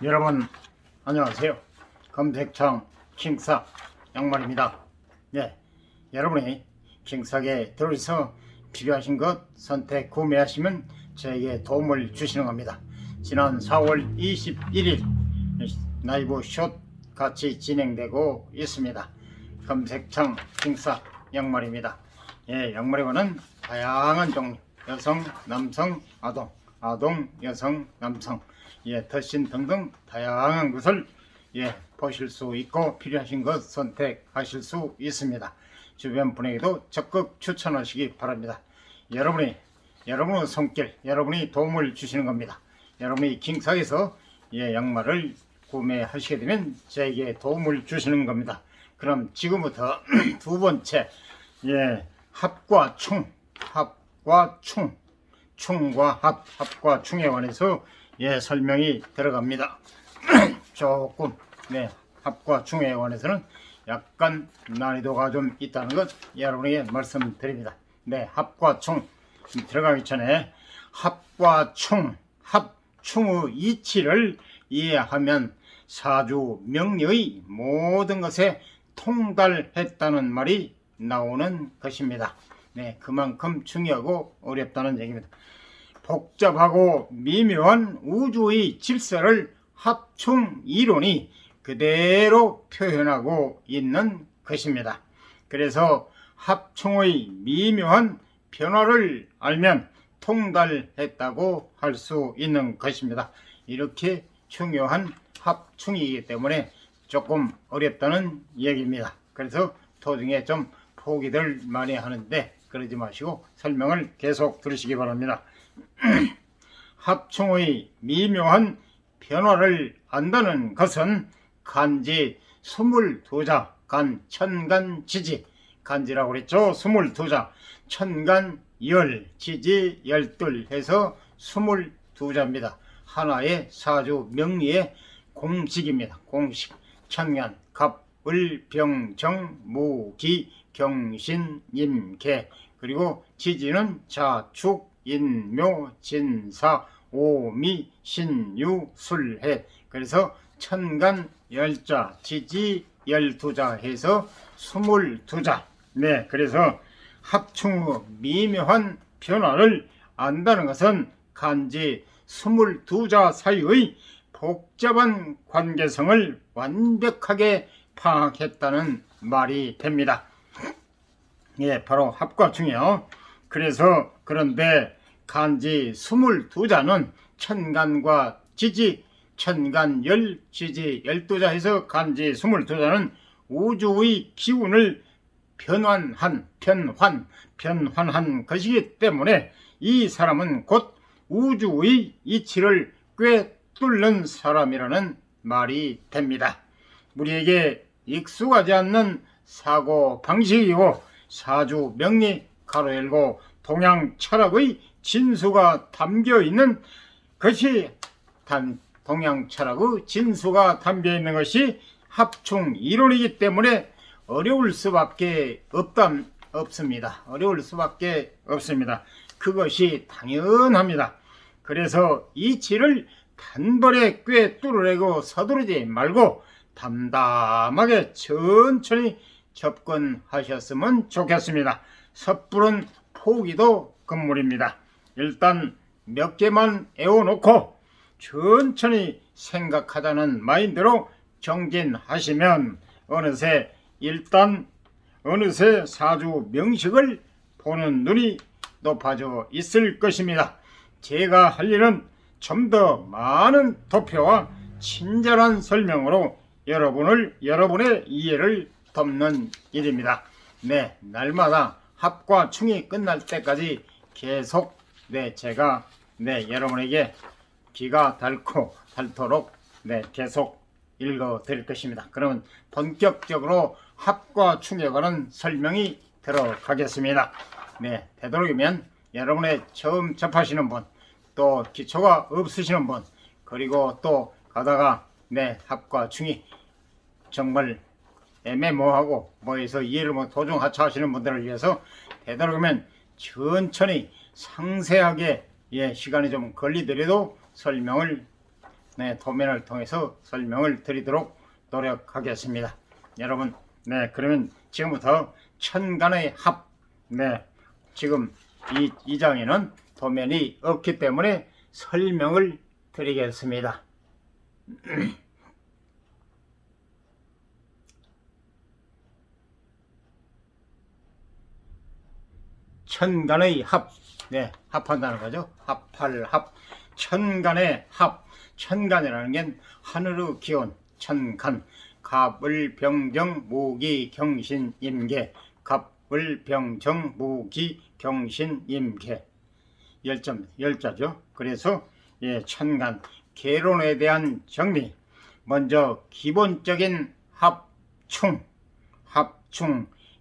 여러분 안녕하세요. 검색창 킹사 양말입니다. 네, 여러분이 킹사에 들어서 필요하신 것 선택 구매하시면 저에게 도움을 주시는 겁니다. 지난 4월 21일 라이브 숏 같이 진행되고 있습니다. 검색창 킹사 양말입니다. 예, 양말에는 다양한 종류, 여성, 남성, 아동, 여성, 남성, 덧신 등등 다양한 것을 보실 수 있고 필요하신 것 선택하실 수 있습니다. 주변 분에게도 적극 추천하시기 바랍니다. 여러분의 손길, 여러분이 도움을 주시는 겁니다. 여러분이 킹사에서 양말을 구매하시게 되면 저에게 도움을 주시는 겁니다. 그럼 지금부터 두 번째 합과 충과 합과 충에 관해서 설명이 들어갑니다. 조금 합과 충에 관해서는 약간 난이도가 좀 있다는 것 여러분에게 말씀드립니다. 합과 충 들어가기 전에 합과 충의 이치를 이해하면 사주 명리의 모든 것에 통달했다는 말이 나오는 것입니다. 그만큼 중요하고 어렵다는 얘기입니다. 복잡하고 미묘한 우주의 질서를 합충 이론이 그대로 표현하고 있는 것입니다. 그래서 합충의 미묘한 변화를 알면 통달했다고 할 수 있는 것입니다. 이렇게 중요한 합충이기 때문에 조금 어렵다는 얘기입니다. 그래서 도중에 좀 포기들 많이 하는데 그러지 마시고 설명을 계속 들으시기 바랍니다. 합충의 미묘한 변화를 안다는 것은 간지 22자, 천간지지, 간지라고 그랬죠. 22자, 천간 열, 지지 열둘 해서 22자입니다. 하나의 사주 명리의 공식입니다. 공식. 천간, 갑, 을, 병, 정, 무, 기, 경신, 임, 개. 그리고 지지는 자, 축, 인, 묘, 진, 사, 오, 미, 신, 유, 술, 해. 그래서 천간 열자, 지지 12자 해서 22자. 그래서 합충의 미묘한 변화를 안다는 것은 간지 22자 사이의 복잡한 관계성을 완벽하게 파악했다는 말이 됩니다. 바로 합과 충이요. 그래서 그런데 간지 22자는 천간과 지지, 천간열, 지지 12자 해서 간지 22자는 우주의 기운을 변환한 것이기 때문에 이 사람은 곧 우주의 이치를 꿰뚫는 사람이라는 말이 됩니다. 우리에게 익숙하지 않는 사고 방식이고 사주 명리 가로 열고 동양 철학의 진수가 담겨 있는 것이 동양 철학의 진수가 담겨 있는 것이 합충 이론이기 때문에 어려울 수밖에 없습니다. 어려울 수밖에 없습니다. 그것이 당연합니다. 그래서 이치를 단번에 꿰뚫으려고 서두르지 말고 담담하게 천천히 접근하셨으면 좋겠습니다. 섣부른 포기도 금물입니다. 일단 몇 개만 애워놓고 천천히 생각하자는 마인드로 정진하시면 어느새 사주 명식을 보는 눈이 높아져 있을 것입니다. 제가 할 일은 좀 더 많은 도표와 친절한 설명으로 여러분의 이해를 돕는 일입니다. 날마다 합과 충이 끝날 때까지 계속 제가 여러분에게 귀가 닳도록 계속 읽어 드릴 것입니다. 그러면 본격적으로 합과 충에 관한 설명이 들어가겠습니다. 되도록이면 여러분의 처음 접하시는 분, 또 기초가 없으시는 분, 그리고 또 가다가 합과 충이 정말 애매모호하고 뭐해서 이해를 못 도중 하차하시는 분들을 위해서 되도록이면 천천히 상세하게 시간이 좀 걸리더라도 설명을 네, 도면을 통해서 설명을 드리도록 노력하겠습니다. 여러분, 네, 그러면 지금부터 천간의 합, 네, 지금 이 장에는 도면이 없기 때문에 설명을 드리겠습니다. 천간의 합, 네, 합한다는 거죠. 합할 합, 천간의 합. 천간이라는 게 하늘의 기온, 천간, 갑을병정 무기경신임계, 갑을병정 무기경신임계, 열자죠. 그래서 천간 개론에 대한 정리. 먼저 기본적인 합충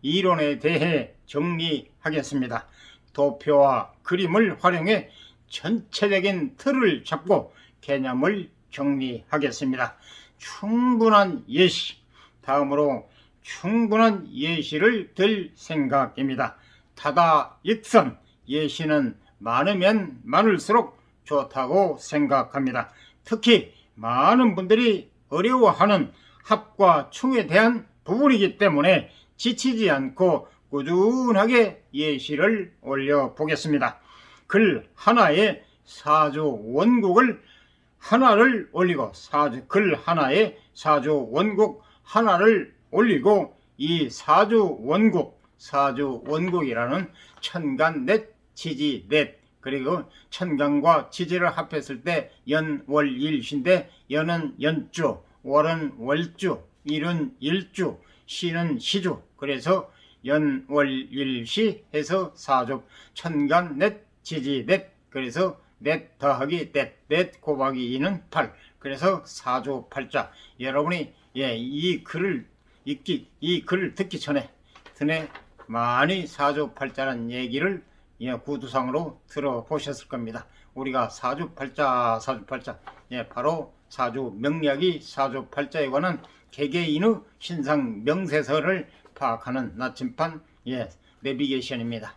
이론에 대해 정리하겠습니다. 도표와 그림을 활용해 전체적인 틀을 잡고 개념을 정리하겠습니다. 충분한 예시, 다음으로 충분한 예시를 들 생각입니다. 타다익선, 예시는 많으면 많을수록 좋다고 생각합니다. 특히 많은 분들이 어려워하는 합과 충에 대한 부분이기 때문에 지치지 않고 꾸준하게 예시를 올려보겠습니다. 글 하나에 사주 원국을 하나를 올리고, 글 하나에 사주 원국 하나를 올리고, 이 사주 원국이라는 천간 넷 지지 넷, 그리고 천간과 지지를 합했을 때 연월일시인데, 연은 연주, 월은 월주, 일은 일주, 시는 시주, 그래서 연월일시 해서 사주, 천간 넷 지지 넷, 그래서 넷 더하기 넷 곱하기 2는 8, 그래서 사주 팔자. 여러분이 이 글을 듣기 전에 많이 사주 팔자라는 얘기를 구두상으로 들어보셨을 겁니다. 우리가 사주 팔자, 바로 사주 명리학이 사주 팔자에 관한 개개인의 신상 명세서를 파악하는 나침판 내비게이션입니다.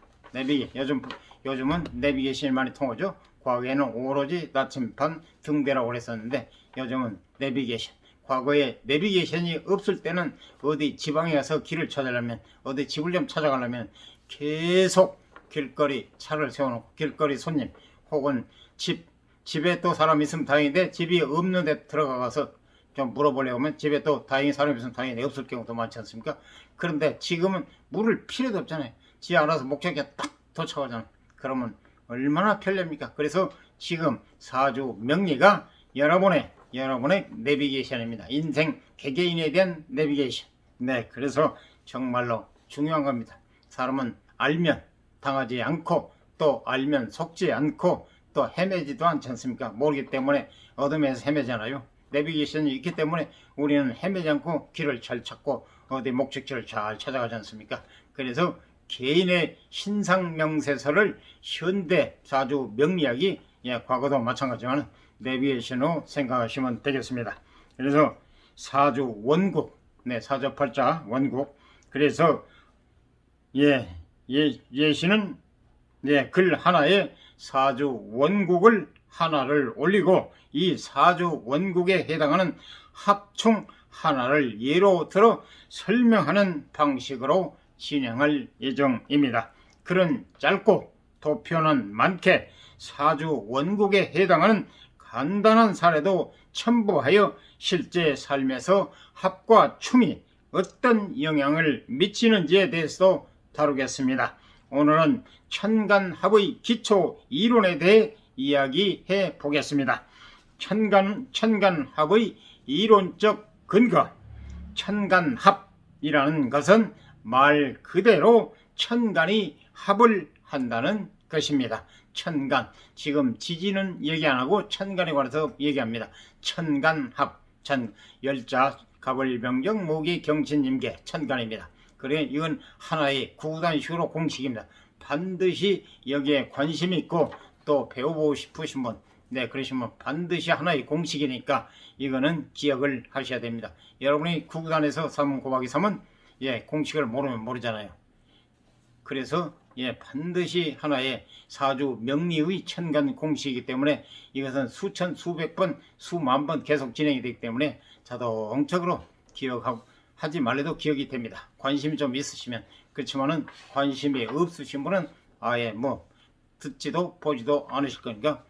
요즘은 내비게이션이 많이 통하죠. 과거에는 오로지 나침판 등대라고 그랬었는데 요즘은 내비게이션. 과거에 내비게이션이 없을 때는 어디 지방에 가서 길을 찾으려면, 어디 집을 좀 찾아가려면 계속 길거리 차를 세워놓고 길거리 손님, 혹은 집에 또 사람 있으면 다행인데 집이 없는 데 들어가서 좀 물어보려고 하면 집에 또 다행히 사람이 있으면 다행인데 없을 경우도 많지 않습니까? 그런데 지금은 물을 필요도 없잖아요. 지 알아서 목적지에 딱 도착하잖아요. 그러면 얼마나 편리합니까? 그래서 지금 사주 명리가 여러분의 내비게이션입니다. 인생 개개인에 대한 내비게이션. 네, 그래서 정말로 중요한 겁니다. 사람은 알면 당하지 않고, 또 알면 속지 않고, 또 헤매지도 않지 않습니까? 모르기 때문에 어둠에서 헤매잖아요. 내비게이션이 있기 때문에 우리는 헤매지 않고 길을 잘 찾고 어디 목적지를 잘 찾아가지 않습니까? 그래서 개인의 신상명세서를 현대 사주 명리학이 과거도 마찬가지지만 내비게이션으로 생각하시면 되겠습니다. 그래서 사주 원국, 사주 팔자 원국. 그래서 예시는 글 하나에 사주 원국을 하나를 올리고, 이 사주 원국에 해당하는 합충 하나를 예로 들어 설명하는 방식으로 진행할 예정입니다. 글은 짧고 도표는 많게 사주 원국에 해당하는 간단한 사례도 첨부하여 실제 삶에서 합과 충이 어떤 영향을 미치는지에 대해서도 다루겠습니다. 오늘은 천간합의 기초 이론에 대해 이야기해 보겠습니다. 천간합의 이론적 근거. 천간합이라는 것은 말 그대로 천간이 합을 한다는 것입니다. 천간, 지금 지지는 얘기 안 하고 천간에 관해서 얘기합니다. 천간합, 열자, 갑을병정 무기경신임계, 천간입니다. 그래, 이건 하나의 구구단식으로 공식입니다. 반드시 여기에 관심 있고 또 배워보고 싶으신 분, 그러시면 반드시 하나의 공식이니까 이거는 기억을 하셔야 됩니다. 여러분이 구구단에서 3 곱하기 3은 공식을 모르면 모르잖아요. 그래서 반드시 하나의 사주 명리의 천간 공식이기 때문에 이것은 수천 수백 번 수만 번 계속 진행이 되기 때문에 자동적으로 기억하고 하지 말래도 기억이 됩니다. 관심이 좀 있으시면. 그렇지만은 관심이 없으신 분은 아예 듣지도 보지도 않으실 거니까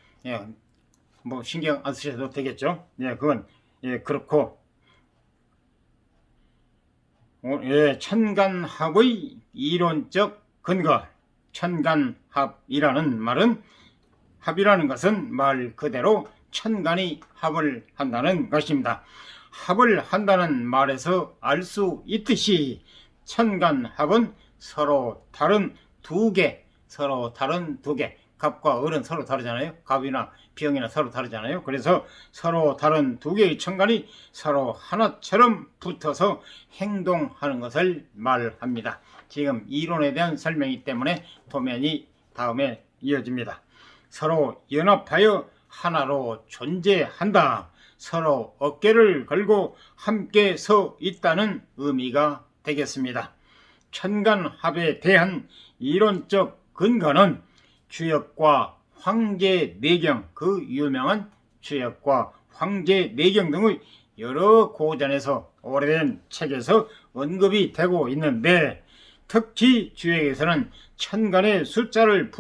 신경 안 쓰셔도 되겠죠. 그건 그렇고 천간합의 이론적 근거. 천간합이라는 말은, 합이라는 것은 말 그대로 천간이 합을 한다는 것입니다. 합을 한다는 말에서 알 수 있듯이 천간합은 서로 다른 두 개, 갑과 을은 서로 다르잖아요. 갑이나 비형이나 서로 다르잖아요. 그래서 서로 다른 두 개의 천간이 서로 하나처럼 붙어서 행동하는 것을 말합니다. 지금 이론에 대한 설명이기 때문에 도면이 다음에 이어집니다. 서로 연합하여 하나로 존재한다. 서로 어깨를 걸고 함께 서 있다는 의미가 되겠습니다. 천간합에 대한 이론적 근거는 주역과 황제내경, 그 유명한 주역과 황제내경 등의 여러 고전에서, 오래된 책에서 언급이 되고 있는데, 특히 주역에서는 천간의 숫자를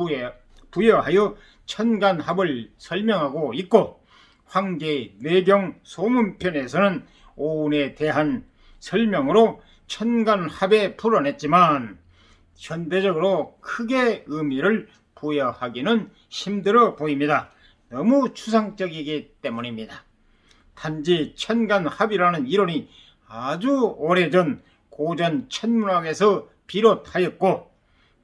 부여하여 천간합을 설명하고 있고, 황제내경 소문편에서는 오운에 대한 설명으로 천간합에 풀어냈지만 현대적으로 크게 의미를 부여하기는 힘들어 보입니다. 너무 추상적이기 때문입니다. 단지 천간합이라는 이론이 아주 오래전 고전 천문학에서 비롯하였고,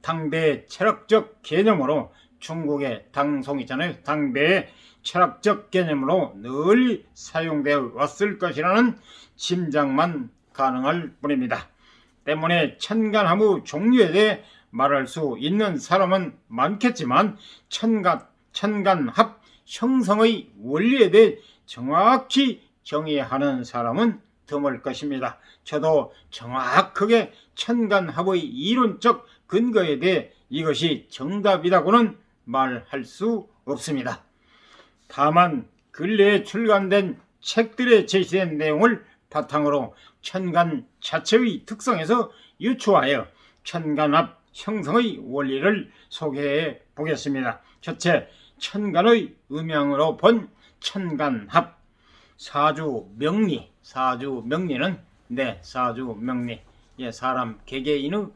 당대의 철학적 개념으로, 중국의 당송 있잖아요. 당대의 철학적 개념으로 널리 사용되어 왔을 것이라는 짐작만 가능할 뿐입니다. 때문에 천간합의 종류에 대해 말할 수 있는 사람은 많겠지만 천간합 형성의 원리에 대해 정확히 정의하는 사람은 드물 것입니다. 저도 정확하게 천간합의 이론적 근거에 대해 이것이 정답이라고는 말할 수 없습니다. 다만 근래에 출간된 책들에 제시된 내용을 바탕으로 천간 자체의 특성에서 유추하여 천간합 형성의 원리를 소개해 보겠습니다. 첫째, 천간의 음양으로 본 천간합. 사주명리. 사주명리는 사주명리, 사람 개개인의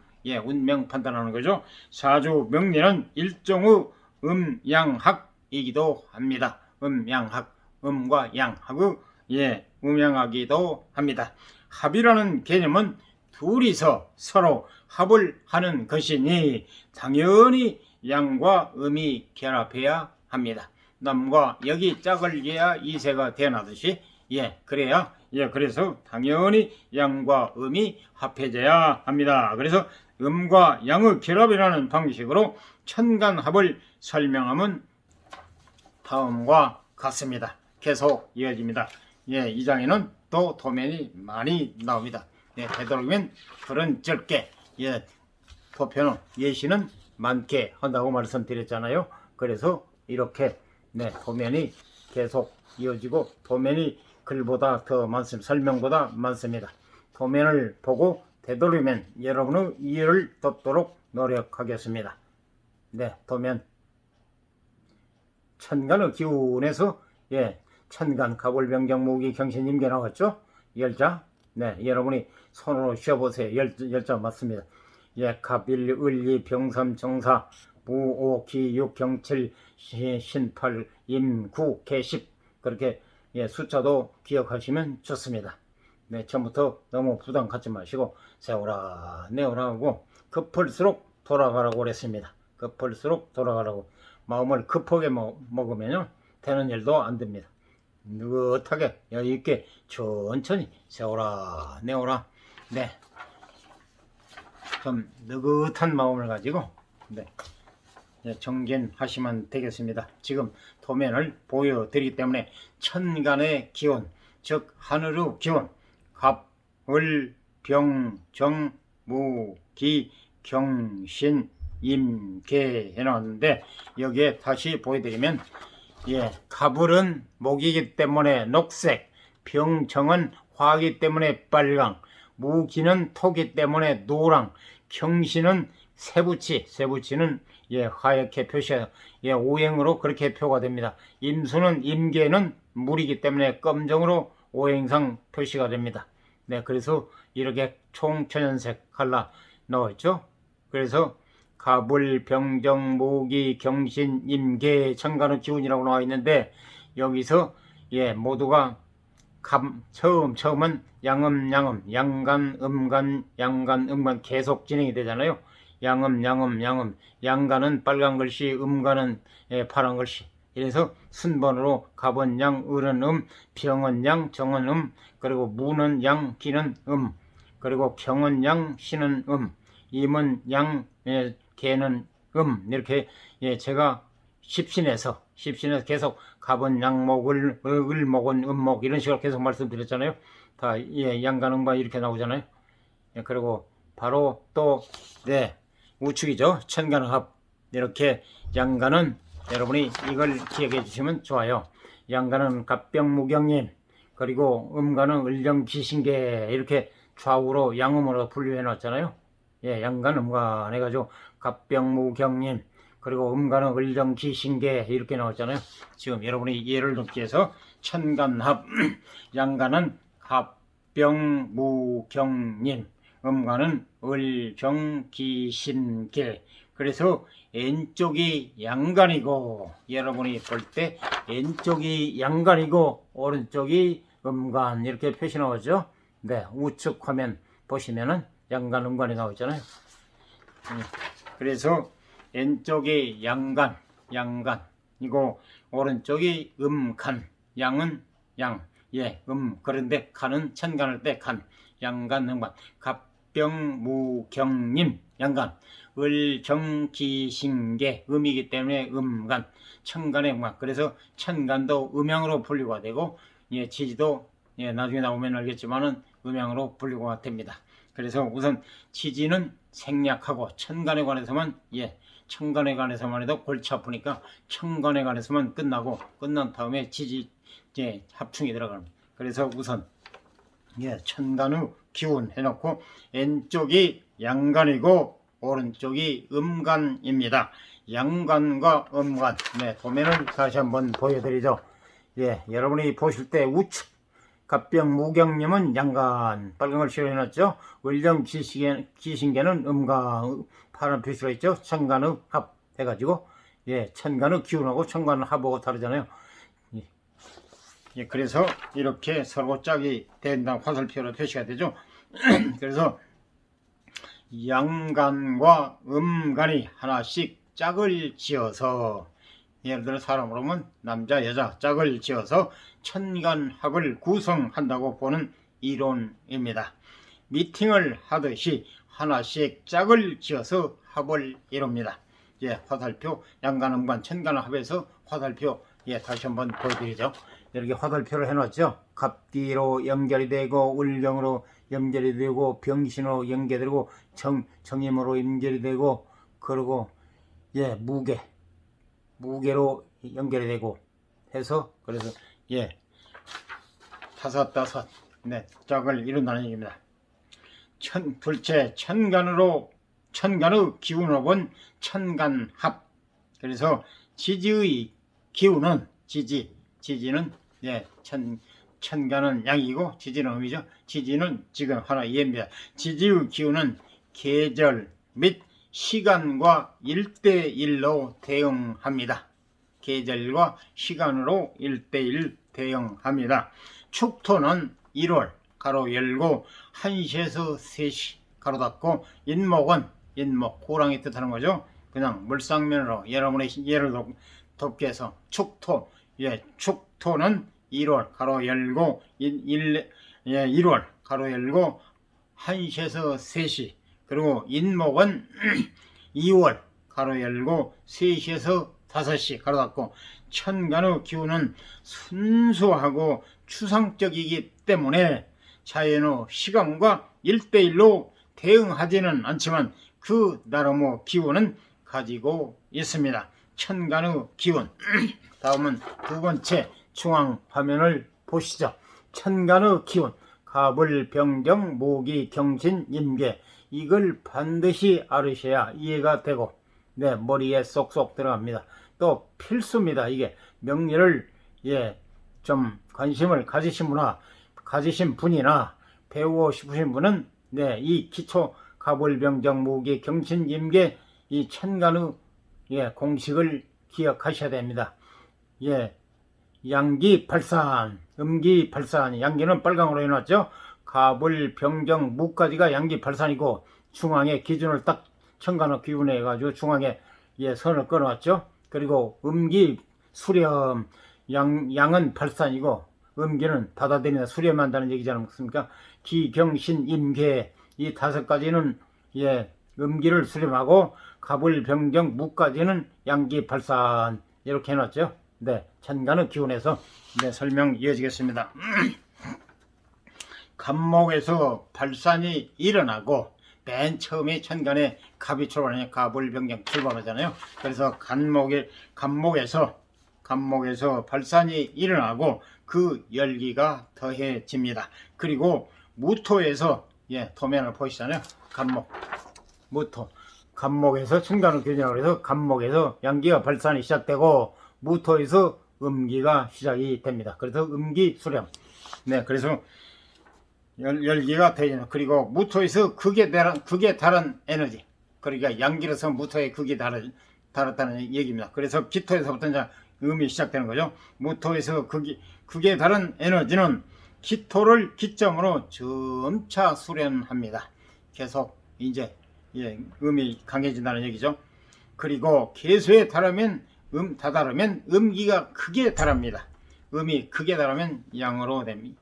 운명 판단하는 거죠. 사주명리는 일종의 음양학이기도 합니다. 음양학, 음과 양학의 음양하기도 합니다. 합이라는 개념은 둘이서 서로 합을 하는 것이니 당연히 양과 음이 결합해야 합니다. 남과 역이 짝을 이어야 이세가 태어나듯이 그래야 그래서 당연히 양과 음이 합해져야 합니다. 그래서 음과 양의 결합이라는 방식으로 천간합을 설명하면 다음과 같습니다. 계속 이어집니다. 이 장에는 또 도면이 많이 나옵니다. 되도록이면 그런 적게 도표는 예시는 많게 한다고 말씀드렸잖아요. 그래서 이렇게 도면이 계속 이어지고, 도면이 글보다 더 많습니다. 설명보다 많습니다. 도면을 보고 되도록이면 여러분의 이해를 돕도록 노력하겠습니다. 도면 천간의 기운에서 천간, 가골병정, 무기, 경신, 임계 나왔죠? 열자. 여러분이 손으로 쉬어보세요. 열자 맞습니다. 갑일, 을리, 병삼, 정사, 무, 오, 기, 육, 경칠, 신, 팔, 임, 구, 개, 십. 그렇게 숫자도 기억하시면 좋습니다. 처음부터 너무 부담 갖지 마시고 세우라 내오라 하고, 급할수록 돌아가라고 그랬습니다. 급할수록 돌아가라고. 마음을 급하게 먹으면 되는 일도 안 됩니다. 느긋하게 여유있게 천천히 세우라 내오라. 좀 느긋한 마음을 가지고 정진하시면 되겠습니다. 지금 도면을 보여드리기 때문에 천간의 기운, 즉 하늘의 기운, 갑, 을, 병, 정, 무, 기, 경신, 임계 해놨는데 여기에 다시 보여드리면 갑을은 목이기 때문에 녹색, 병정은 화이기 때문에 빨강, 무기는 토기 때문에 노랑, 경신은 세부치는 하얗게 표시해요. 오행으로 그렇게 표가 됩니다. 임수는 임계는 물이기 때문에 검정으로 오행상 표시가 됩니다. 네, 그래서 이렇게 총천연색 갈라 넣었죠. 그래서 갑을, 병정, 모기, 경신, 임계, 천간의 기운이라고 나와 있는데 여기서 모두가 처음은 양음, 양간, 음간 계속 진행이 되잖아요. 양음, 양간은 빨간 글씨, 음간은 파란 글씨. 이래서 순번으로 갑은 양, 을은 병은 양, 정은 그리고 무는 양, 기는 그리고 경은 양, 신은 임은 양, 개는 이렇게 제가 십신에서 계속 갑은 양목을, 을목은 음목 이런 식으로 계속 말씀드렸잖아요. 다 양간음과 이렇게 나오잖아요. 그리고 바로 또 우측이죠. 천간합. 이렇게 양간은 여러분이 이걸 기억해 주시면 좋아요. 양간은 갑병무경님, 그리고 음간은 을정기신계 이렇게 좌우로 양음으로 분류해 놨잖아요. 양간 음간 해가지고 갑병무경님, 그리고 음간은 을정기신계 이렇게 나왔잖아요. 지금 여러분이 이해를 돕기 위해서 천간합, 양간은 갑병무경님, 음간은 을정기신계. 그래서 왼쪽이 양간이고 여러분이 볼 때 왼쪽이 양간이고 오른쪽이 음간 이렇게 표시 나오죠. 네, 우측 화면 보시면은 양간 음간이 나오잖아요. 그래서 왼쪽이 양간이고 오른쪽이 음간, 양은 양, 그런데 간은 천간을 때 간, 양간 음간, 갑병무경님 양간, 을정기신계 음이기 때문에 음간, 천간의 음간. 그래서 천간도 음양으로 분류가 되고 지지도 나중에 나오면 알겠지만은 음양으로 분류가 됩니다. 그래서 우선 지지는 생략하고 천간에 관해서만 해도 골치 아프니까 천간에 관해서만 끝난 다음에 지지 합충이 들어갑니다. 그래서 우선 천간의 기운 해놓고 왼쪽이 양간이고 오른쪽이 음간입니다. 양간과 음간. 도면을 다시 한번 보여드리죠. 여러분이 보실 때 우측 갑병무경님은 양간 빨간 걸 실어놨죠. 을정기신계는 음간 파란 표시가 있죠. 천간의 합 해가지고 천간의 기운하고 천간의 합하고 다르잖아요. 그래서 이렇게 서로 짝이 된다 화살표로 표시가 되죠. 그래서 양간과 음간이 하나씩 짝을 지어서 예를 들어 사람으로 보면 남자 여자 짝을 지어서 천간합을 구성한다고 보는 이론입니다. 미팅을 하듯이 하나씩 짝을 지어서 합을 이룹니다. 화살표 양간 음간 천간합에서 화살표 다시 한번 보여드리죠. 이렇게 화살표를 해놨죠. 갑기로 연결이 되고 을경으로 연결이 되고 병신으로 연결되고 정임으로 연결이 되고 그리고 무게로 연결이 되고 해서 그래서 다섯 짝을 이룬다는 얘기입니다. 둘째 천간의 기운으로 본 천간합. 그래서 지지의 기운은 지지는 천간은 양이고 지지는 음이죠. 지지는 지금 하나 이해입니다. 지지의 기운은 계절 및 시간과 1대1로 대응합니다. 계절과 시간으로 1대1 대응합니다. 축토는 1월 가로 열고 1시에서 3시 가로 닫고 인목 호랑이 뜻하는 거죠. 그냥 물상면으로 여러분의 예를 돕기 위해서 축토는 1월 가로 열고 1월 가로 열고 1시에서 3시. 그리고 인목은 2월 가로 열고 3시에서 5시 가로 닫고. 천간의 기운은 순수하고 추상적이기 때문에 자연의 시간과 1대1로 대응하지는 않지만 그 나름의 기운은 가지고 있습니다. 천간의 기운. 다음은 두 번째 중앙 화면을 보시죠. 천간의 기운. 갑을, 병정, 모기, 경신, 임계. 이걸 반드시 알으셔야 이해가 되고, 네, 머리에 쏙쏙 들어갑니다. 또 필수입니다. 이게 명리를 좀 관심을 가지신 분이나 배우고 싶으신 분은 이 기초 갑을, 병정, 모기, 경신, 임계 이 천간의 공식을 기억하셔야 됩니다. 양기 발산, 음기 발산. 양기는 빨강으로 해놨죠. 갑을, 병정, 무까지가 양기 발산이고 중앙에 기준을 딱 천간의 기운에 해가지고 중앙에 선을 끊어왔죠. 그리고 음기 수렴, 양은 발산이고 음기는 닫아들이다 수렴한다는 얘기지 않습니까? 기, 경신, 임계 이 다섯 가지는 음기를 수렴하고 갑을, 병정, 무까지는 양기 발산 이렇게 해놨죠. 네, 천간의 기운에서 설명 이어지겠습니다. 갑목에서 발산이 일어나고 맨 처음에 천간에 갑이 출발하냐, 갑을, 병정 출발하잖아요. 그래서 갑목에서 발산이 일어나고 그 열기가 더해집니다. 그리고 무토에서 도면을 보시잖아요. 무토. 갑목에서 천간의 기운이라고 해서 갑목에서 양기가 발산이 시작되고 무토에서 음기가 시작이 됩니다. 그래서 음기 수렴. 네, 그래서 열기가 되죠. 그리고 무토에서 극에 달한 에너지. 그러니까 양기로서 무토의 극이 달았다는 얘기입니다. 그래서 기토에서부터 이제 음이 시작되는 거죠. 무토에서 극에 달한 에너지는 기토를 기점으로 점차 수렴합니다. 계속 이제 음이 강해진다는 얘기죠. 그리고 개수에 달하면 다다르면 음기가 극에 달합니다. 음이 극에 달하면 양으로 됩니다.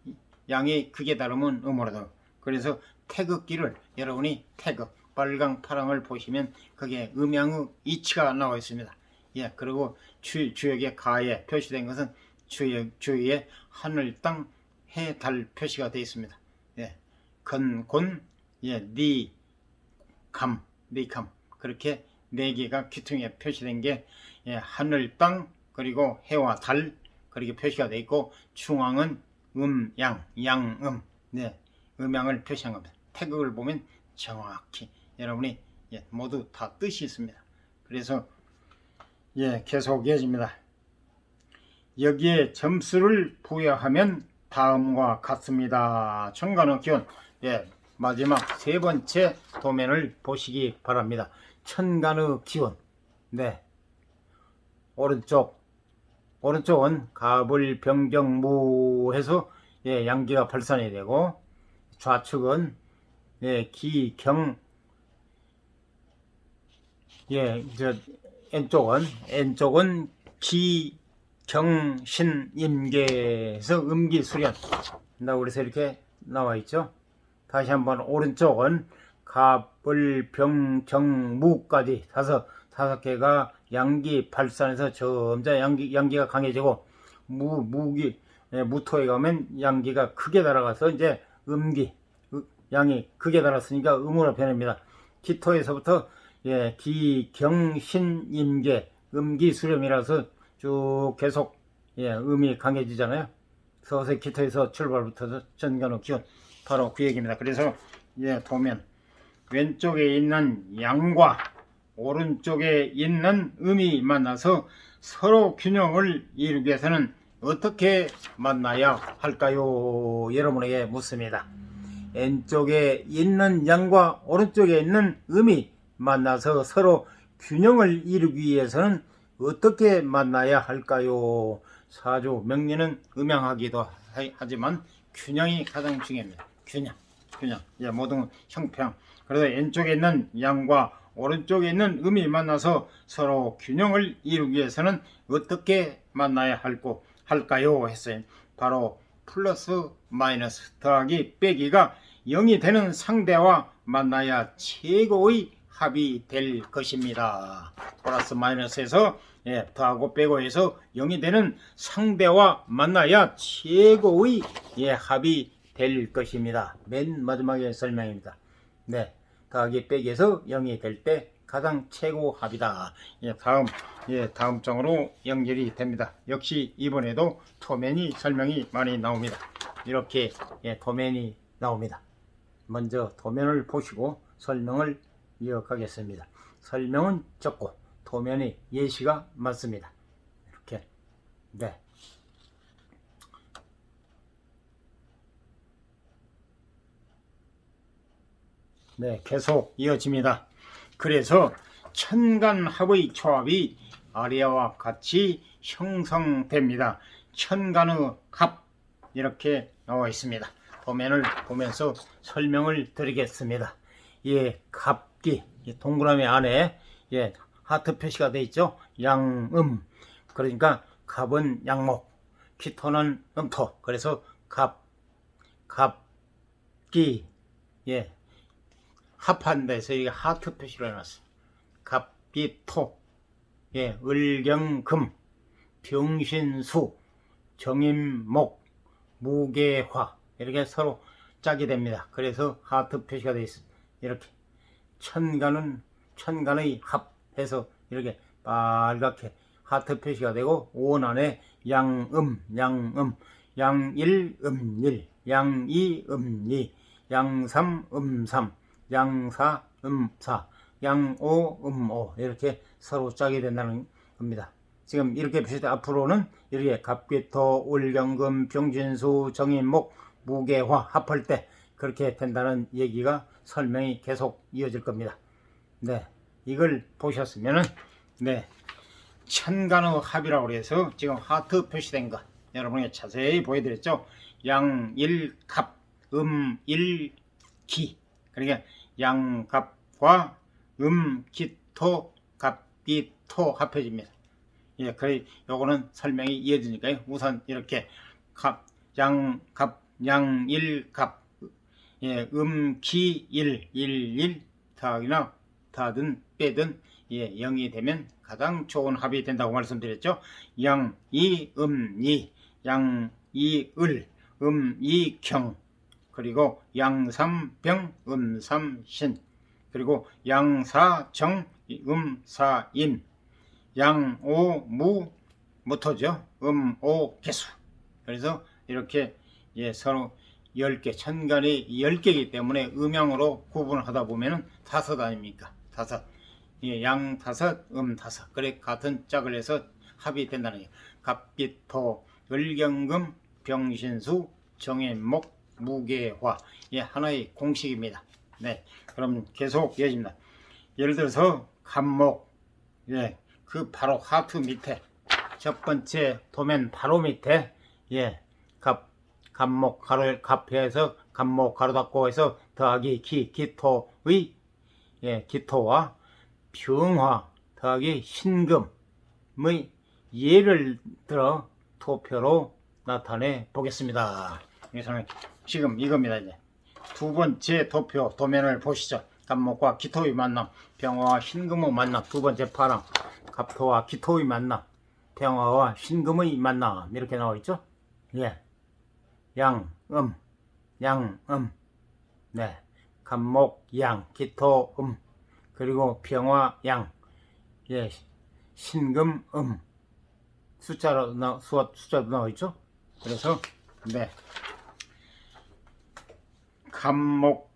양이 극에 달하면 음으로 됩니다. 그래서 태극기를 여러분이 빨강 파랑을 보시면 거기에 음양의 이치가 나와 있습니다. 그리고 주역의 가에 표시된 것은 주위에 하늘, 땅, 해, 달 표시가 되어 있습니다. 건, 곤, 니, 감 그렇게 네 개가 귀퉁이에 표시된 게 하늘, 땅, 그리고 해와 달 그렇게 표시가 되어 있고 중앙은 양음 음양을 표시한 겁니다. 태극을 보면 정확히 여러분이 모두 다 뜻이 있습니다. 그래서 계속 이어집니다. 여기에 점수를 부여하면 다음과 같습니다. 천간의 기운. 마지막 세 번째 도면을 보시기 바랍니다. 천간의 기운. 오른쪽은 갑을, 병정, 무 해서 양기가 발산이 되고 좌측은 기, 경 N쪽은 기, 경, 신, 임계에서 음기 수련. 그래서 이렇게 나와 있죠. 다시 한번 오른쪽은 갑을, 병, 정, 무까지 다섯 개가 양기 발산해서 점차 양기가 강해지고 무토에 가면 양기가 크게 달아가서 이제 음기 양이 크게 달았으니까 음으로 변합니다. 기토에서부터 기, 경, 신, 임계 음기 수렴이라서 쭉 계속 음이 강해지잖아요. 서서히 기토에서 출발부터 천간의 기운 바로 그 얘기입니다. 그래서 도면 왼쪽에 있는 양과 오른쪽에 있는 음이 만나서 서로 균형을 이루기 위해서는 어떻게 만나야 할까요? 여러분에게 묻습니다. 왼쪽에 있는 양과 오른쪽에 있는 음이 만나서 서로 균형을 이루기 위해서는 어떻게 만나야 할까요? 사주 명리는 음양하기도 하지만 균형이 가장 중요합니다. 균형. 모든 형평. 그래서 왼쪽에 있는 양과 오른쪽에 있는 음이 만나서 서로 균형을 이루기 위해서는 어떻게 만나야 할까요? 했어요. 바로 플러스 마이너스 더하기 빼기가 0이 되는 상대와 만나야 최고의 합이 될 것입니다. 플러스 마이너스에서 더하고 빼고 해서 0이 되는 상대와 만나야 최고의 합이 될 것입니다. 맨 마지막에 설명입니다. 더하기 빼기에서 0이 될 때 가장 최고 합이다. 다음 장으로 연결이 됩니다. 역시 이번에도 도면이 설명이 많이 나옵니다. 이렇게 도면이 나옵니다. 먼저 도면을 보시고 설명을 이어가겠습니다. 설명은 적고 도면의 예시가 많습니다. 이렇게 계속 이어집니다. 그래서 천간합의 조합이 아래와 같이 형성됩니다. 천간의 합 이렇게 나와 있습니다. 도면을 보면서 설명을 드리겠습니다. 갑기 동그라미 안에 하트 표시가 되어 있죠. 양음, 그러니까 갑은 양목, 기토는 음토. 그래서 갑기 합한 데서 이게 하트 표시를 해놨어요. 갑기토, 을경금, 병신수, 정인목, 무계화 이렇게 서로 짝이 됩니다. 그래서 하트 표시가 되어 있습니다. 이렇게 천간의 합해서 이렇게 빨갛게 하트 표시가 되고 원 안에 양일, 양이, 음이, 양삼, 음삼, 양사, 음사, 양오, 음오 이렇게 서로 짝이 된다는 겁니다. 지금 이렇게 표시돼 앞으로는 이렇게 갑기토, 을경금, 병진수, 정인목, 무계화 합할 때 그렇게 된다는 얘기가 설명이 계속 이어질 겁니다. 이걸 보셨으면은 천간의 합이라고 해서 지금 하트 표시된 거 여러분이 자세히 보여드렸죠. 양일갑, 음일기, 그러니까 양갑과 음기토, 갑기토 합해집니다. 그래 요거는 설명이 이어지니까요. 우선 이렇게 양일갑, 음기일, 일일 더하기나 더하든 빼든 0이 되면 가장 좋은 합이 된다고 말씀드렸죠. 양이, 음이, 양이을, 음이경, 그리고 양삼병, 음삼신, 그리고 양사정, 음사인, 양오무, 무토죠. 음오개수. 그래서 이렇게 서로 10개, 천간이 10개이기 때문에 음양으로 구분하다 보면은 다섯 아닙니까? 다섯. 양 다섯, 다섯. 그래 같은 짝을 해서 합이 된다는 거예요. 갑기토, 을경금, 병신수, 정인목, 무계화. 하나의 공식입니다. 그럼 계속 이어집니다. 예를 들어서 갑목, 그 바로 하트 밑에 첫 번째 도면 바로 밑에 갑목 가로 갑해서 갑목 가로 닫고 해서 더하기 기토의 기토와 병화 더하기 신금의 예를 들어 도표로 나타내 보겠습니다. 지금 이겁니다. 이제 두 번째 도표 도면을 보시죠. 갑목과 기토의 만남, 병화와 신금의 만남. 두 번째 파랑 갑토와 기토의 만남, 병화와 신금의 만남 이렇게 나와 있죠. 양음, 갑목 양, 기토 그리고 병화 양, 신금 숫자도 나와 있죠. 그래서 갑목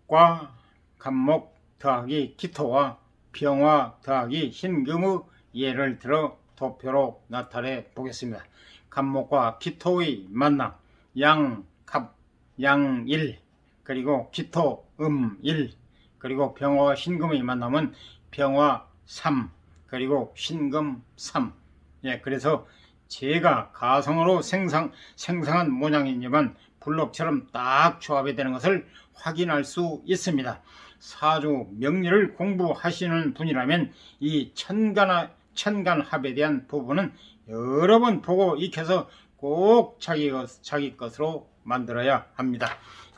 더하기 기토와 병화 더하기 신금의 예를 들어 도표로 나타내 보겠습니다. 갑목과 기토의 만남, 양갑, 양일, 그리고 기토, 일, 그리고 병화와 신금의 만남은 병화 3, 그리고 신금 3. 그래서 제가 가성으로 생성한 모양이지만 블록처럼 딱 조합이 되는 것을 확인할 수 있습니다. 사주 명리를 공부하시는 분이라면 이 천간합에 대한 부분은 여러 번 보고 익혀서 꼭 자기 것으로 만들어야 합니다.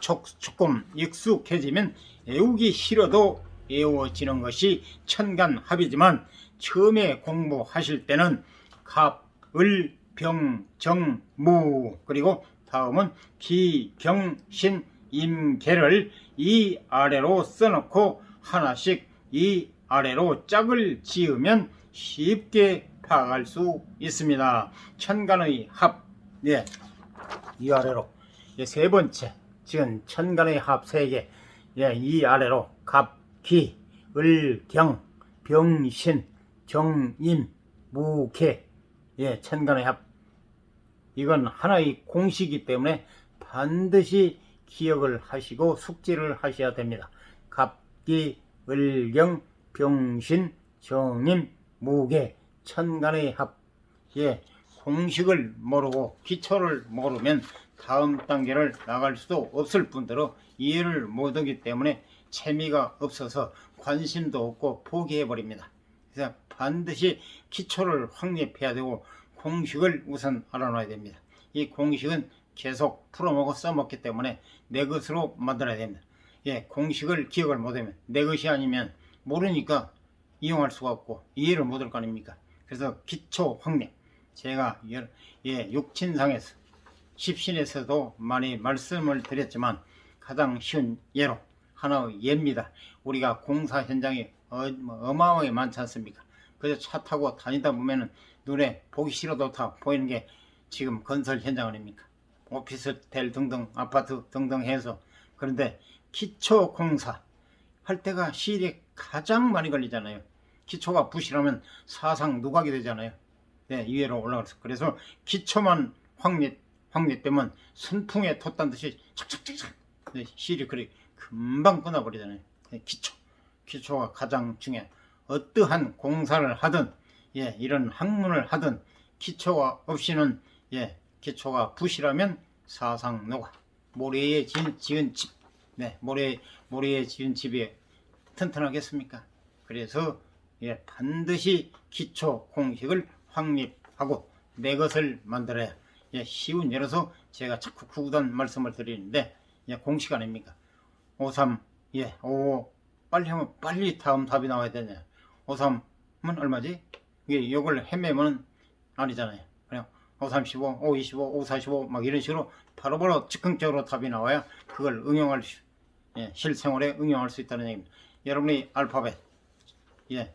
조금 익숙해지면 외우기 싫어도 외워지는 것이 천간합이지만 처음에 공부하실 때는 갑, 을, 병, 정, 무, 그리고 다음은 기, 병, 신, 임, 계를 이 아래로 써놓고 하나씩 이 아래로 짝을 지으면 쉽게 파악할 수 있습니다. 천간의 합, 예, 위아래로. 예, 세 번째, 지금 천간의 합 3개, 예, 이 아래로 갑, 기, 을, 경, 병신, 정임, 무개, 예, 천간의 합. 이건 하나의 공식이기 때문에 반드시 기억을 하시고 숙지를 하셔야 됩니다. 갑기, 을경, 병신, 정임, 무개, 천간의 합. 예, 공식을 모르고 기초를 모르면 다음 단계를 나갈 수도 없을 뿐더러 이해를 못하기 때문에 재미가 없어서 관심도 없고 포기해버립니다. 그래서 반드시 기초를 확립해야 되고 공식을 우선 알아놔야 됩니다. 이 공식은 계속 풀어먹어 써먹기 때문에 내 것으로 만들어야 됩니다. 예, 공식을 기억을 못하면 내 것이 아니면 모르니까 이용할 수가 없고 이해를 못할 거 아닙니까? 그래서 기초 확립, 제가 육친상에서 십신에서도 많이 말씀을 드렸지만 가장 쉬운 예로 하나의 예입니다. 우리가 공사 현장이 어마어마하게 많지 않습니까? 그래서 차 타고 다니다 보면은 눈에 보기 싫어도 다 보이는 게 지금 건설 현장 아닙니까? 오피스텔 등등 아파트 등등 해서. 그런데 기초 공사 할 때가 시일이 가장 많이 걸리잖아요. 기초가 부실하면 사상 누각이 되잖아요. 네, 이외로 올라가서. 그래서 기초만 확립되면 선풍에 돛단 듯이 착착착착, 네, 시일이 그리 금방 끊어버리잖아요. 네, 기초가 가장 중요해요. 어떠한 공사를 하든, 예, 이런 학문을 하든 기초가 없이는, 예, 기초가 부실하면 사상 노가. 모래에 지은 집, 네, 모래에 지은 집이 튼튼하겠습니까? 그래서 예, 반드시 기초 공식을 확립하고 내 것을 만들어야, 예, 쉬운 예로서 제가 자꾸 구구단 말씀을 드리는데, 예, 공식 아닙니까? 53, 예, 55 빨리 하면 빨리 다음 답이 나와야 되냐. 53은 얼마지? 이게 이걸 헤매면 아니잖아요. 그냥 535, 525, 545 막 이런 식으로 바로바로 즉흥적으로 답이 나와야 그걸 응용할 수, 예, 실생활에 응용할 수 있다는 얘기입니다. 여러분이 알파벳, 예,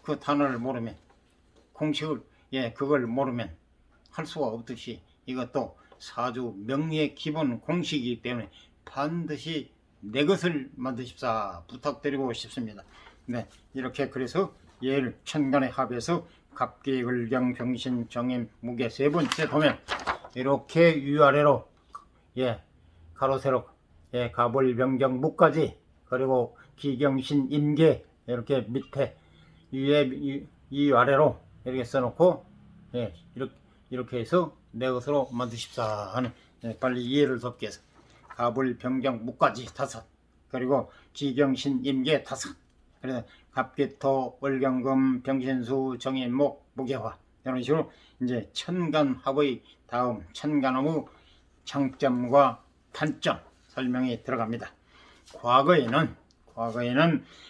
그 단어를 모르면, 공식을, 예, 그걸 모르면 할 수가 없듯이 이것도 사주 명리의 기본 공식이기 때문에 반드시 내 것을 만드십사 부탁드리고 싶습니다. 네, 이렇게 그래서 예를 천간의 합에서 갑기, 을경, 병신, 정임, 무게 세 번째 보면 이렇게 위아래로, 예, 가로 세로, 예, 갑을, 병정, 무까지, 그리고 기경신, 임계 이렇게 밑에 위에 이 아래로 이렇게 써놓고, 예, 이렇게 해서 내 것으로 만드십사 하는, 예, 빨리 이해를 돕기 위해서 갑을, 병정, 무까지 5, 그리고 기경신, 임계 5, 그래서 갑기토, 을경금, 병신수, 정인목, 무게화 이런 식으로 이제 천간합의 다음 천간합의 장점과 단점 설명이 들어갑니다. 과거에는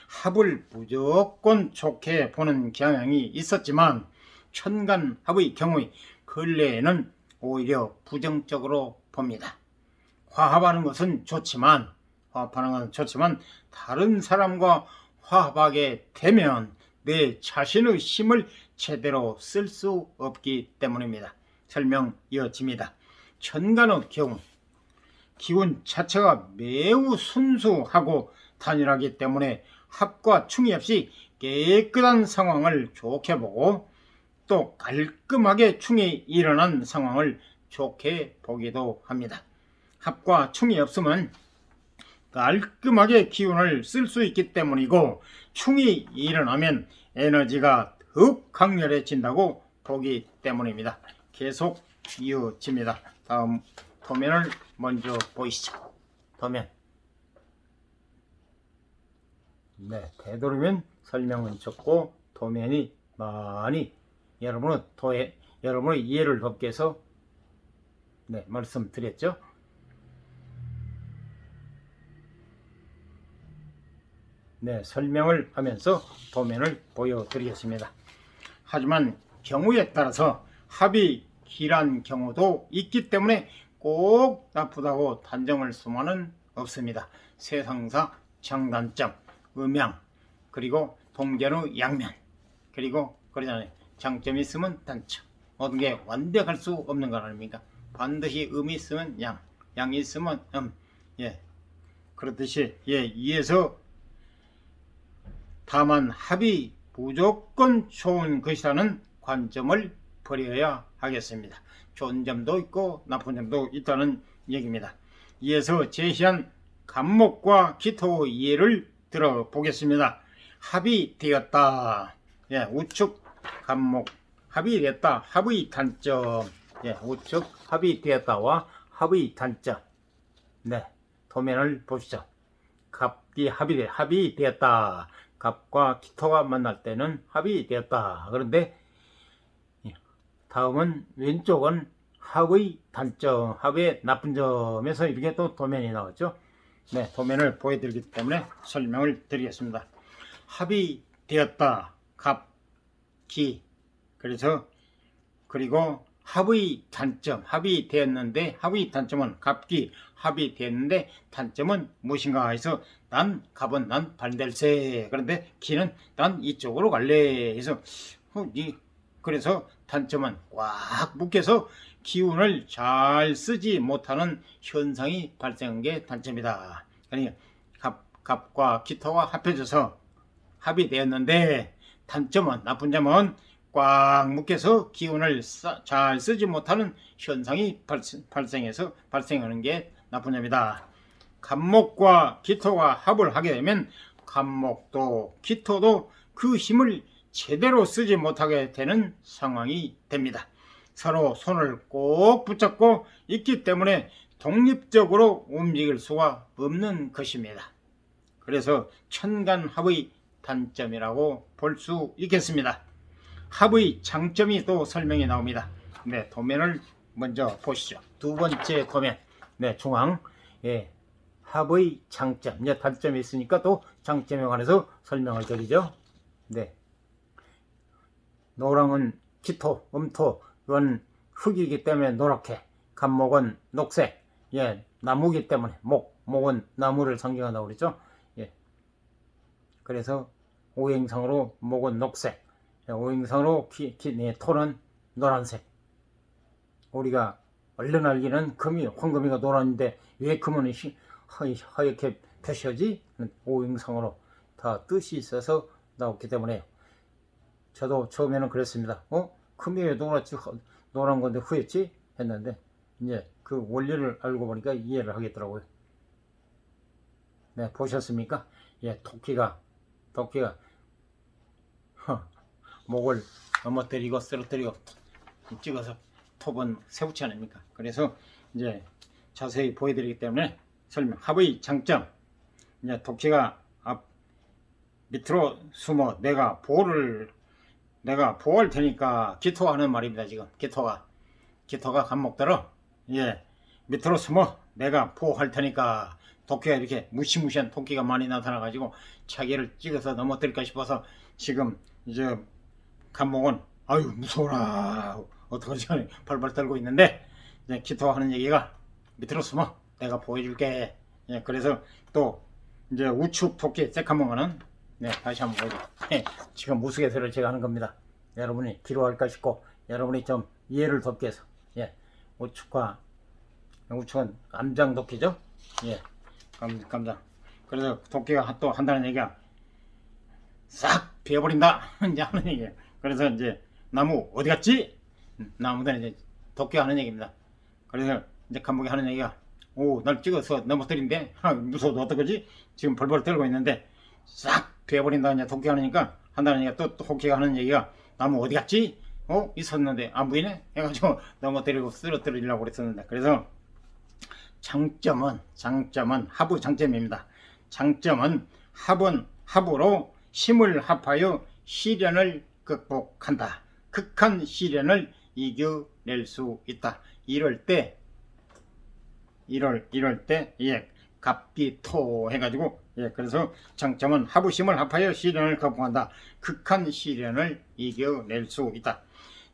합을 무조건 좋게 보는 경향이 있었지만 천간합의 경우에 근래에는 오히려 부정적으로 봅니다. 화합하는 것은 좋지만 다른 사람과 화합하게 되면 내 자신의 힘을 제대로 쓸 수 없기 때문입니다. 설명 이어집니다. 천간의 경우 기운 자체가 매우 순수하고 단일하기 때문에 합과 충이 없이 깨끗한 상황을 좋게 보고 또 깔끔하게 충이 일어난 상황을 좋게 보기도 합니다. 합과 충이 없으면 깔끔하게 기운을 쓸 수 있기 때문이고 충이 일어나면 에너지가 더욱 강렬해진다고 보기 때문입니다. 계속 이어집니다. 다음 도면을 먼저 보이시죠. 도면. 네, 되도록이면 설명은 적고 도면이 많이 여러분의 이해를 돕기 위해서, 네, 말씀드렸죠. 네, 설명을 하면서 도면을 보여드리겠습니다. 하지만 경우에 따라서 합이 길한 경우도 있기 때문에 꼭 나쁘다고 단정할 수만은 없습니다. 세상사 장단점, 음양, 그리고 동전의 양면, 그리고 그러잖아요. 장점이 있으면 단점. 모든 게 완벽할 수 없는 거 아닙니까? 반드시 음이 있으면 양, 양이 있으면 예, 그렇듯이 이에서 다만 합이 무조건 좋은 것이라는 관점을 버려야 하겠습니다. 좋은 점도 있고 나쁜 점도 있다는 얘기입니다. 이에서 제시한 간목과 기토의 이해를 들어보겠습니다. 합이 되었다. 우측 간목 합이 되었다. 합의 단점. 우측 합이 되었다와 합의 단점. 도면을 보시죠. 갑이 합이 되었다. 갑과 기토가 만날 때는 합이 되었다. 그런데 다음은 왼쪽은 합의 단점, 합의 나쁜 점에서 이렇게 또 도면이 나왔죠. 도면을 보여드리기 때문에 설명을 드리겠습니다. 합이 되었다. 갑, 기. 그리고 합의 단점, 합이 되었는데 합의 단점은 갑기, 합이 되었는데 단점은 무엇인가 해서 갑은 난 반댈세. 그런데 기는 난 이쪽으로 갈래 해서 그래서 단점은 꽉 묶여서 기운을 잘 쓰지 못하는 현상이 발생한 게 단점이다. 그러니까 갑과 기토가 합해져서 합이 되었는데 단점은, 나쁜 점은 꽉 묶여서 기운을 잘 쓰지 못하는 현상이 발생하는 게 나쁜 점이다. 간목과 기토가 합을 하게 되면 간목도 기토도 그 힘을 제대로 쓰지 못하게 되는 상황이 됩니다. 서로 손을 꼭 붙잡고 있기 때문에 독립적으로 움직일 수가 없는 것입니다. 그래서 천간합의 단점이라고 볼 수 있겠습니다. 합의 장점이 또 설명이 나옵니다. 도면을 먼저 보시죠. 두 번째 도면, 중앙, 합의 장점, 단점이 있으니까 또 장점에 관해서 설명을 드리죠. 노랑은 기토, 음토, 이건 흙이기 때문에 노랗게, 간목은 녹색, 나무기 때문에 목은 나무를 상징한다고 그랬죠. 그래서 오행상으로 목은 녹색, 오행상으로 토는 노란색. 우리가 얼른 알기는 황금이가 노란인데 왜 금은 하얗게 표시하지? 오행상으로 다 뜻이 있어서 나왔기 때문에 저도 처음에는 그랬습니다. 금이 왜 노란 건데 후였지? 했는데 이제 그 원리를 알고 보니까 이해를 하겠더라고요. 보셨습니까? 토끼가 목을 넘어뜨리고 쓰러뜨리고 찍어서 톱은 세우지 않습니까? 그래서 이제 자세히 보여드리기 때문에 합의 장점. 토끼가 밑으로 숨어 내가 보호할 테니까 기토하는 말입니다. 지금 기토가 간목대로 밑으로 숨어 내가 보호할 테니까. 토끼가 이렇게 무시무시한 토끼가 많이 나타나가지고 자기를 찍어서 넘어뜨릴까 싶어서 지금 이제 간목은 아유 무서워라 어떡하지 발발 떨고 있는데 이제 기토가 하는 얘기가 밑으로 숨어 내가 보여줄게. 그래서 또 이제 우측 토끼 새카몽어는 다시 한번 보죠. 지금 무속에서를 제가 하는 겁니다. 여러분이 기로할까 싶고 여러분이 좀 이해를 돕기 위해서. 우측은 암장 토끼죠. 감장. 그래서 토끼가 또 한다는 얘기가 싹 비어버린다 이제 하는 얘기예요. 그래서 이제 나무 어디 갔지? 나무들은 이제 토끼가 하는 얘기입니다. 그래서 이제 간목이 하는 얘기가 날 찍어서 넘어뜨린데 무서워도 어떡하지? 지금 벌벌 떨고 있는데 싹 비어버린다 이제 토끼가 하니까 한다는 얘기가 또 토끼가 하는 얘기가 나무 어디 갔지? 있었는데 안 보이네? 해가지고 넘어뜨리고 쓰러뜨리려고 그랬었는데 그래서 장점은 합의 장점입니다. 장점은 합으로 힘을 합하여 시련을 극복한다. 극한 시련을 이겨낼 수 있다. 이럴 때 갑기토 해가지고 그래서 장점은 합의 힘을 합하여 시련을 극복한다. 극한 시련을 이겨낼 수 있다.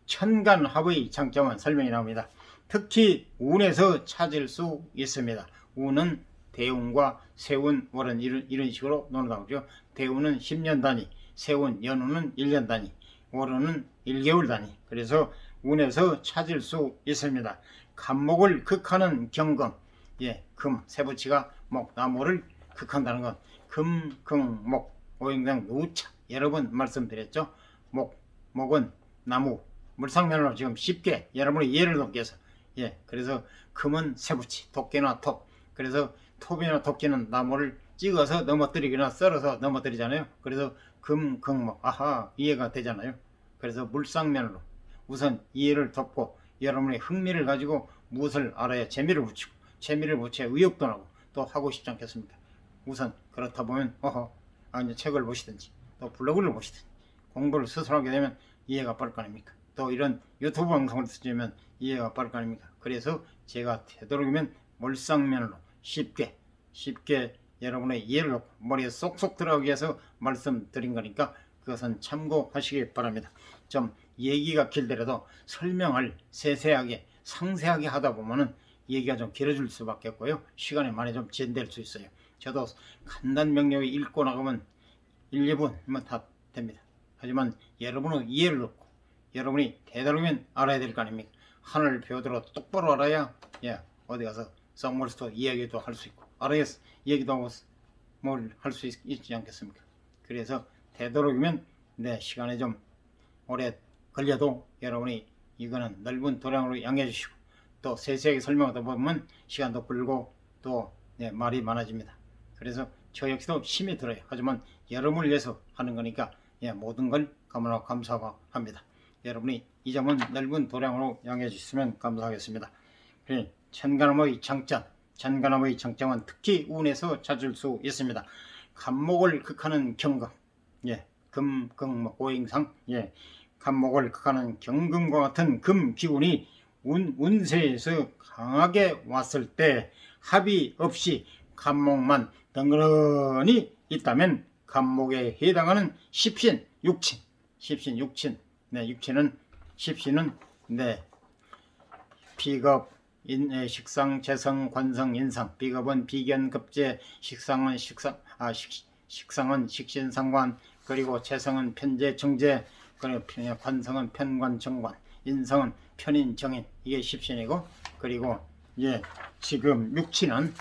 천간합의 장점은 설명이 나옵니다. 특히 운에서 찾을 수 있습니다. 운은 대운과 세운, 월은 이런 식으로 논다고죠. 대운은 10년 단위, 세운, 연운은 1년 단위, 월운은 1개월 단위. 그래서 운에서 찾을 수 있습니다. 간목을 극하는 경금, 예, 금, 세부치가 목, 나무를 극한다는 건 금, 금, 목, 오행상 누차 여러 번 말씀드렸죠. 목은 나무, 물상면으로 지금 쉽게 여러분이 이해를 돕기 위해서, 예, 그래서 금은 세부치, 도끼나 톱. 그래서 톱이나 도끼는 나무를 찍어서 넘어뜨리거나 썰어서 넘어뜨리잖아요. 그래서 금, 금, 아하, 이해가 되잖아요. 그래서 물상면으로 우선 이해를 돕고 여러분의 흥미를 가지고 무엇을 알아야 재미를 붙이고, 재미를 붙여야 의욕도 나고 또 하고 싶지 않겠습니까? 우선 그렇다 보면 이제 책을 보시든지 또 블로그를 보시든지 공부를 스스로 하게 되면 이해가 빠를 거 아닙니까? 또 이런 유튜브 방송을 듣으면 이해가 빠를 거 아닙니까? 그래서 제가 되도록이면 물상면으로 쉽게 여러분의 이해를 놓고 머리에 쏙쏙 들어가기 위해서 말씀드린 거니까 그것은 참고하시기 바랍니다. 좀 얘기가 길더라도 설명을 세세하게 상세하게 하다 보면은 얘기가 좀 길어질 수밖에 없고요. 시간이 많이 좀 지연될 수 있어요. 저도 간단 명료히 읽고 나가면 1, 2분이면 다 됩니다. 하지만 여러분의 이해를 놓고 여러분이 되도록이면 알아야 될 거 아닙니까? 하늘 배우대로 똑바로 알아야, 예, 어디 가서 썸머스도 이야기도 할 수 있고 알아야 얘기도 하고 뭘 할 수 있지 않겠습니까? 그래서 되도록이면 내 시간에 좀 오래 걸려도 여러분이 이거는 넓은 도량으로 양해해 주시고 또 세세하게 설명하다 보면 시간도 끌고 또 말이 많아집니다. 그래서 저 역시도 힘이 들어요. 하지만 여러분을 위해서 하는 거니까 모든 걸 감사하고 감사하고 합니다. 여러분이 이 점은 넓은 도량으로 양해해 주시면 감사하겠습니다. 천간암의 장점, 천간암의 장점은 특히 운에서 찾을 수 있습니다. 간목을 극하는 경금, 금, 오행상, 간목을 극하는 경금과 같은 금 기운이 운세에서 강하게 왔을 때 합의 없이 간목만 덩그러니 있다면 간목에 해당하는 십신, 육친, 십신은 비겁, 식상, 재성, 관성, 인상. 비겁은 비견, 급제, 식상은 식신상관, 그리고 재성은 편재, 정재, 그리고 관성은 편관, 정관, 인성은 편인, 정인. 이게 십신이고, 그리고 지금 육친은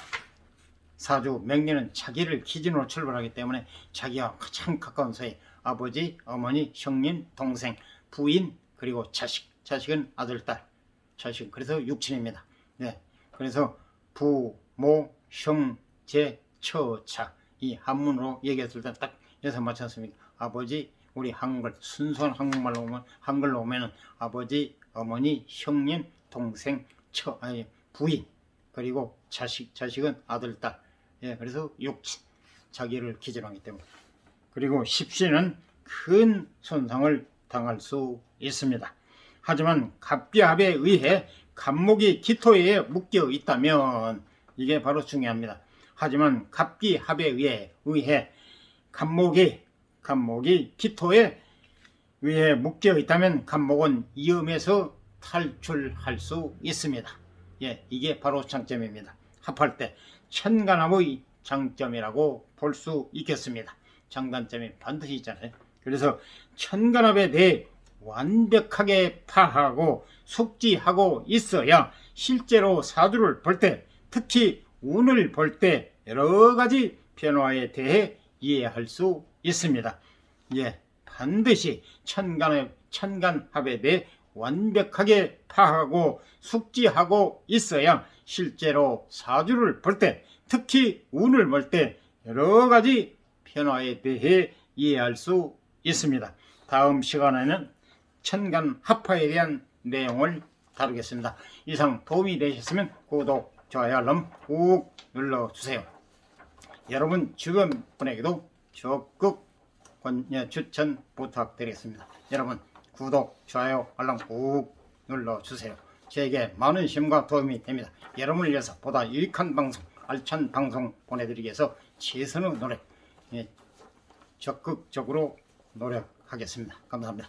사주 명리는 자기를 기준으로 출발하기 때문에 자기와 가장 가까운 사이 아버지, 어머니, 형님, 동생, 부인, 그리고 자식은 아들, 딸, 자식. 그래서 육친입니다. 그래서 부, 모, 형, 제, 처, 차. 이 한문으로 얘기했을 때 딱 여섯 맞지 않습니까? 아버지, 우리 한글, 순수한 한글로 오면은 아버지, 어머니, 형님, 동생, 부인, 그리고 자식은 아들, 딸. 그래서 육친, 자기를 기준하기 때문에. 그리고 십신은 큰 손상을 당할 수 있습니다. 하지만 갑기합에 의해 간목이 기토에 묶여 있다면 이게 바로 중요합니다. 하지만 갑기합에 의해 간목이 기토에 의해 묶여 있다면 간목은 위험에서 탈출할 수 있습니다. 이게 바로 장점입니다. 합할 때 천간합의 장점이라고 볼 수 있겠습니다. 장단점이 반드시 있잖아요. 그래서 천간합에 대해 완벽하게 파하고 숙지하고 있어야 실제로 사주를 볼 때, 특히 운을 볼 때 여러 가지 변화에 대해 이해할 수 있습니다. 반드시 천간합에 대해 완벽하게 파하고 숙지하고 있어야 실제로 사주를 볼 때, 특히 운을 볼 때 여러 가지 변화에 대해 이해할 수 있습니다. 다음 시간에는 천간합화에 대한 내용을 다루겠습니다. 이상 도움이 되셨으면 구독, 좋아요, 알람 꾹 눌러주세요. 여러분 주변 분에게도 적극 추천 부탁드리겠습니다. 여러분 구독, 좋아요, 알람 꾹 눌러주세요. 저에게 많은 힘과 도움이 됩니다. 여러분을 위해서 보다 유익한 방송, 알찬 방송 보내드리기 위해서 최선의 노력, 적극적으로 노력하겠습니다. 감사합니다.